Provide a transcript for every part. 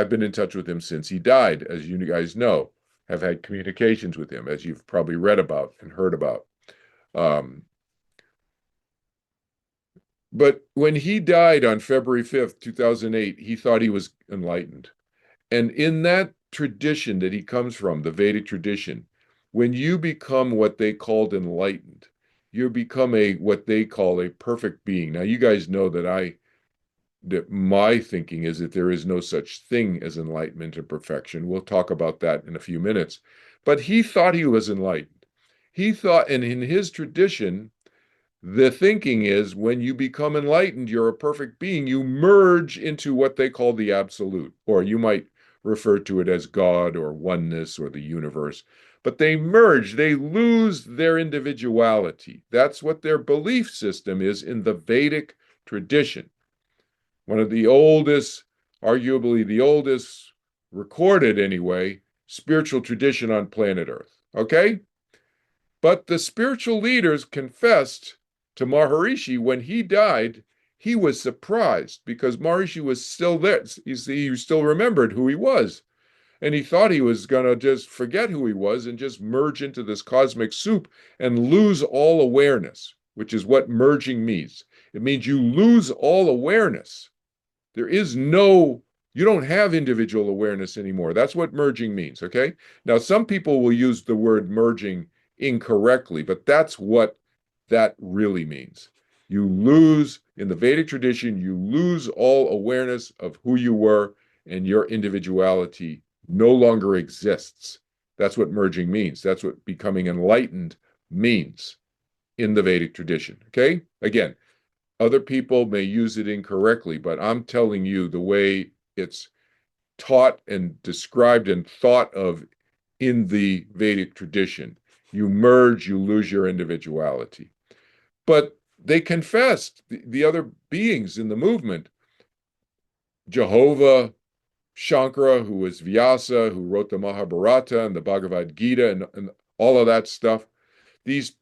I've been in touch with him since he died, as you guys know, have had communications with him, as you've probably read about and heard about. Um, but when he died on February 5th, 2008, he thought he was enlightened. And in that tradition that he comes from, the Vedic tradition, when you become what they called enlightened, you become a what they call a perfect being. Now, you guys know that my thinking is that there is no such thing as enlightenment and perfection. We'll talk about that in a few minutes. But he thought he was enlightened. He thought, and in his tradition, the thinking is when you become enlightened, you're a perfect being. You merge into what they call the absolute, or you might refer to it as God or oneness or the universe. But they merge, they lose their individuality. That's what their belief system is in the Vedic tradition. One of the oldest, arguably the oldest recorded anyway, spiritual tradition on planet Earth. Okay? But the spiritual leaders confessed to Maharishi when he died, he was surprised because Maharishi was still there. He still remembered who he was. And he thought he was going to just forget who he was and just merge into this cosmic soup and lose all awareness, which is what merging means. It means you lose all awareness. There is no, you don't have individual awareness anymore. That's what merging means, okay? Now, some people will use the word merging incorrectly, but that's what that really means. You lose, in the Vedic tradition, you lose all awareness of who you were, and your individuality no longer exists. That's what merging means. That's what becoming enlightened means in the Vedic tradition, okay? Again, other people may use it incorrectly, but I'm telling you the way it's taught and described and thought of in the Vedic tradition. You merge, you lose your individuality. But they confessed, the other beings in the movement, Jehovah, Shankara, who was Vyasa, who wrote the Mahabharata and the Bhagavad Gita and all of that stuff, these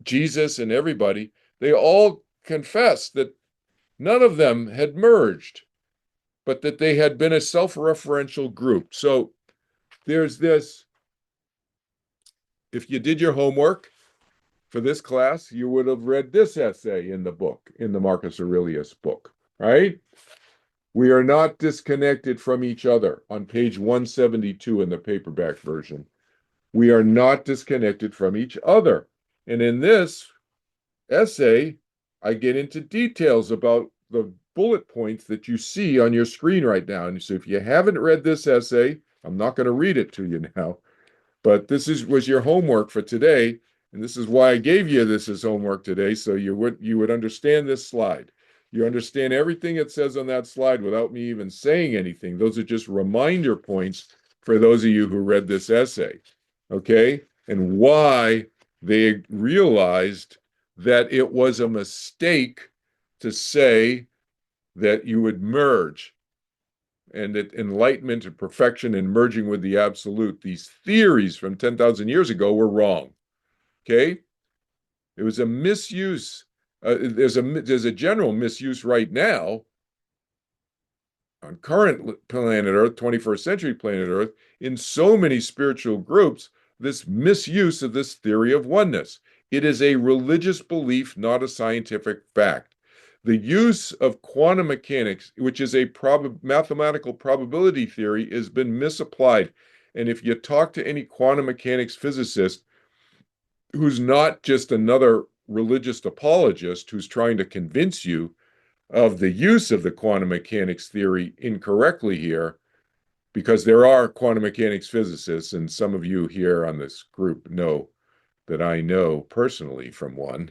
Jesus and everybody, they all confessed that none of them had merged, but that they had been a self-referential group. So there's this, if you did your homework for this class, you would have read this essay in the book, in the Marcus Aurelius book, right? We are not disconnected from each other on page 172 in the paperback version. We are not disconnected from each other. And in this essay, I get into details about the bullet points that you see on your screen right now. And so if you haven't read this essay, I'm not going to read it to you now, but was your homework for today. And this is why I gave you this as homework today, so you would understand this slide. You understand everything it says on that slide without me even saying anything. Those are just reminder points for those of you who read this essay, okay? And why they realized that it was a mistake to say that you would merge and that enlightenment and perfection and merging with the absolute, these theories from 10,000 years ago were wrong, okay? It was a misuse. There's a general misuse right now on current planet Earth, 21st century planet Earth, in so many spiritual groups, this misuse of this theory of oneness. It is a religious belief, not a scientific fact. The use of quantum mechanics, which is a mathematical probability theory, has been misapplied. And if you talk to any quantum mechanics physicist who's not just another religious apologist who's trying to convince you of the use of the quantum mechanics theory incorrectly here, because there are quantum mechanics physicists, and some of you here on this group know that I know personally from one,